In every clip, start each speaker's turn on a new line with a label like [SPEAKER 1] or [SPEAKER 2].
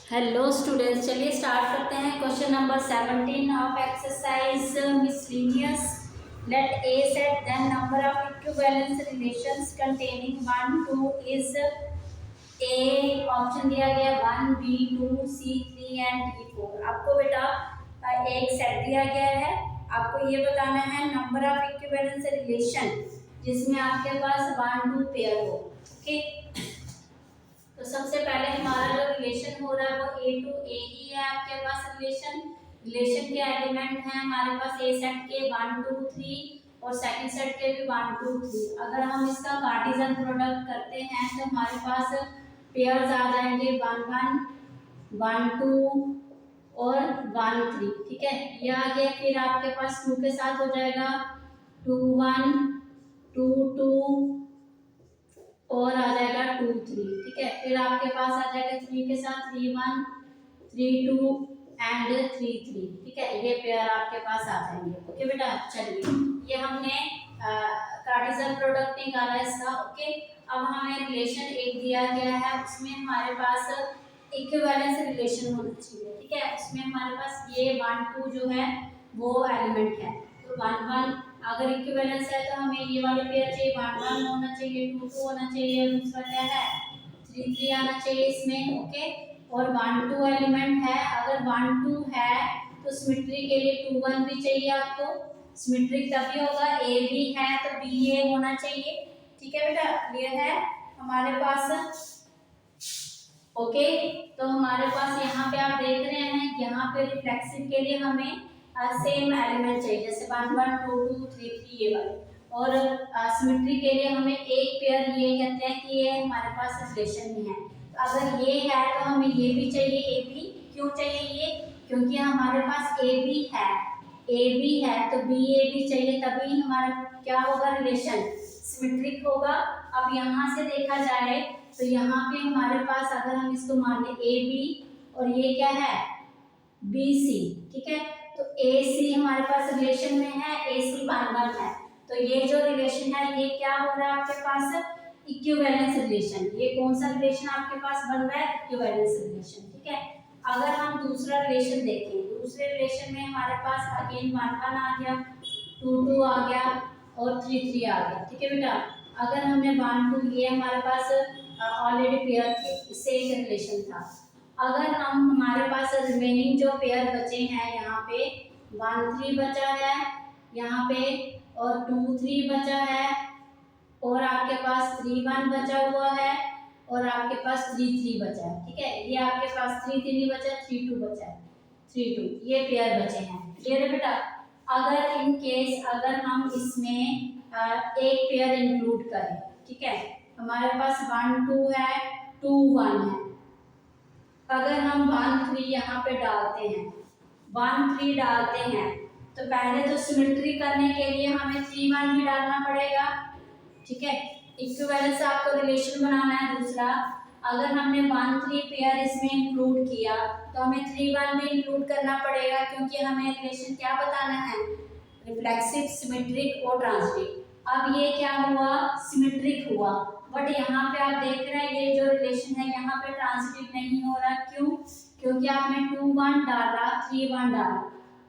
[SPEAKER 1] Hello students, चलिए start करते हैं। Question number 17 of exercise miscellaneous. Let A set then number of equivalence relations containing 1 2 is a. Option दिया गया 1 B 2 C 3 and D 4। आपको बेटा एक सेट दिया गया है, आपको ये बताना है नंबर ऑफ इक्विवेलेंस रिलेशन जिसमें आपके पास 1 2 पेयर हो। ओके, तो सबसे पहले हमारा जो रिलेशन हो रहा है वो ए टू ए ही है। आपके पास रिलेशन के एलिमेंट हैं हमारे पास ए सेट के 1 2 3 और सेकंड सेट के भी 1 2 3। अगर हम इसका कार्टेशियन प्रोडक्ट करते हैं तो हमारे पास पेयर्स आ जाएंगे 1 1 1 2 और 1 3। ठीक है, ये आ गया। फिर आपके पास 2 के साथ हो जाएगा 2 1 2 2 और आ जाएगा 2 3। ठीक है, फिर आपके पास आ जाएगा 3 के साथ 3 1 3 2 एंड 3 3। ठीक है, ये पेयर आपके पास आ जाएंगे। ओके बेटा, चलिए ये हमने कार्टेशियन प्रोडक्ट निकाला इसका। ओके, अब हमें रिलेशन एक दिया गया है, उसमें हमारे पास इक्विवेलेंस रिलेशन होना चाहिए। ठीक है, उसमें हमारे पास ये 1 2 जो है वो एलिमेंट है, तो 1 1 अगर इक्विवेलेंस है तो हमें ये वाले पेयर चाहिए, 1 1 होना चाहिए, 2 2 होना चाहिए, दूसरा क्या है 3 3 आना चाहिए इसमें। ओके, और 1 2 एलिमेंट है, अगर 1 2 है तो सिमेट्री के लिए 2 1 भी चाहिए आपको। सिमेट्रिक तभी होगा, ए भी है तो बी ए होना चाहिए। ठीक है बेटा, क्लियर है हमारे पास। ओके, तो हमारे पास यहाँ पे आप देख रहे हैं, यहाँ पे रिफ्लेक्सिव के लिए हमें सेम एलिमेंट चाहिए, जैसे 1 1 2 2 3 3 ये वाले। और सिमेट्री के लिए हमें एक पेयर, ये कहते हैं कि ये हमारे पास रिलेशन में है। तो अगर ये है तो हमें ये भी चाहिए, ए बी। क्यों चाहिए ये? क्योंकि हमारे पास ए बी है, ए बी है तो बी ए भी चाहिए, तभी हमारा क्या होगा, रिलेशन सिमेट्रिक होगा। अब यहाँ से देखा जाए तो यहाँ पे हमारे पास अगर हम इसको मान लें ए बी और ये क्या है बी सी। ठीक है, तो ए सी हमारे पास रिलेशन में है, ए सी 1 1 है, तो ये जो रिलेशन है ये क्या हो रहा है आपके पास, इक्विवेलेंस रिलेशन। ये कौन सा रिलेशन आपके पास बन रहा है, इक्विवेलेंस रिलेशन। ठीक है, अगर हम दूसरा रिलेशन देखें, दूसरे रिलेशन में हमारे पास अगेन 1 1 आ गया, 2 2 आ गया और 3 3 आ गया। ठीक है बेटा, अगर हमने 1 2 ये हमारे पास ऑलरेडी पेयर थे, इससे एक रिलेशन था। अगर हम हमारे पास रिमेनिंग जो पेयर बचे हैं, यहाँ पे 1 3 बचा है यहाँ पे, और 2 3 बचा है, और आपके पास 3 1 बचा हुआ है, और आपके पास 3 3 बचा है। ठीक है, ये आपके पास 3 3 बचा, 3 2 बचा है, 3 2 ये पेयर बचे हैं। क्लियर है बेटा? अगर इन केस अगर हम इसमें एक पेयर इंक्लूड करें, ठीक है, हमारे पास 1 2 है, 2 1 है, अगर हम 1 3 यहाँ पे डालते हैं, 1 3 डालते हैं, तो पहले तो सिमेट्री करने के लिए हमें 3 1 भी डालना पड़ेगा। ठीक है, इक्विवेलेंस आपको रिलेशन बनाना है दूसरा। अगर हमने 1 3 पेयर इसमें इंक्लूड किया तो हमें 3 1 भी इंक्लूड करना पड़ेगा, क्योंकि हमें रिलेशन क्या बताना है, रिफ्लेक्सिव, सिमेट्रिक और ट्रांजिटिव। अब ये क्या हुआ, सिमेट्रिक हुआ, बट यहाँ पे आप देख रहे हैं ये जो रिलेशन है यहाँ पे ट्रांजिटिव नहीं हो रहा। क्यों? क्योंकि आपने 2 1 डाला, 3 1 डाला,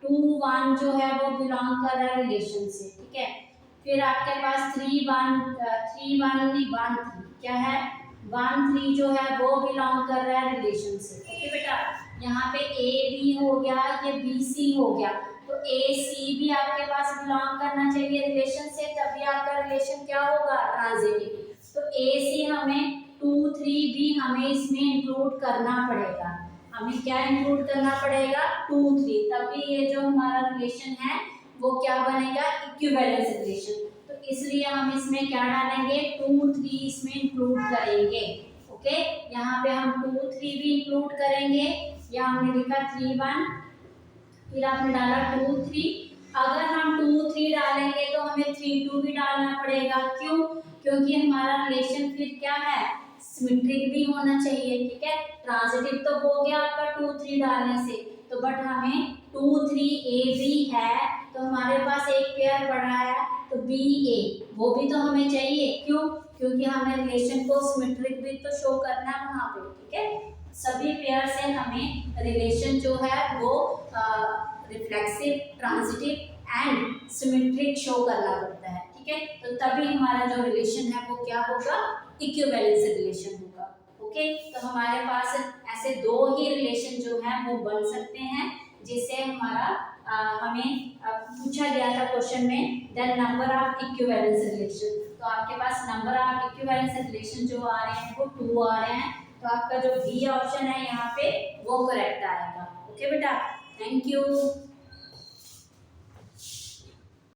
[SPEAKER 1] 2 1 जो है वो बिलोंग कर रहा है रिलेशन से। ठीक है, फिर आपके पास 3 1 3 1 नहीं 1 3 क्या है, 1 3 जो है वो बिलोंग कर रहा है रिलेशन से। ओके बेटा, यहाँ पे ए बी हो गया, ये बी सी हो गया, तो ए सी भी आपके पास बिलोंग करना चाहिए रिलेशन से, तभी आपका रिलेशन क्या होगा, ट्रांजिटिव। तो ए सी हमें 2 3 भी हमें इसमें इंक्लूड करना पड़ेगा। हमें क्या इंक्लूड करना पड़ेगा, 2 3, तभी ये जो हमारा रिलेशन है वो क्या बनेगा, इक्विवेलेंस रिलेशन। तो इसलिए हम इसमें क्या डालेंगे, 2 3 इसमें इंक्लूड करेंगे। ओके, यहाँ पे हम 2 3 भी इंक्लूड करेंगे, या हमने लिखा 3 1, फिर आपने डाला 2 3। अगर हम 2 3 डालेंगे तो हमें 3 2 भी डालना पड़ेगा। क्यों? क्योंकि हमारा रिलेशन फिर क्या है, सिमेट्रिक भी होना चाहिए। ठीक है, ट्रांजिटिव तो हो गया आपका 2 3 डालने से, तो बट हमें 2 3 ए बी है, तो हमारे पास एक पेयर पड़ा है, तो बी ए वो भी तो हमें चाहिए। क्यों? क्योंकि हमें रिलेशन को सिमेट्रिक भी तो शो करना है वहाँ पे। ठीक है, सभी पेयर से हमें रिलेशन जो है वो reflexive, transitive and symmetric show करना पड़ता है, ठीक है। तो तभी हमारा जो रिलेशन है वो क्या होगा, इक्विवेलेंस रिलेशन होगा। ओके, तो हमारे पास ऐसे दो ही रिलेशन जो है वो बन सकते हैं जिससे हमारा हमें पूछा गया था क्वेश्चन में the number of equivalence relation. तो आपके पास नंबर ऑफ इक्विवेलेंस रिलेशन जो आ रहे हैं वो 2 आ रहे हैं, तो आपका जो बी ऑप्शन है यहाँ पे वो करेक्ट आएगा। ओके बेटा, थैंक यू।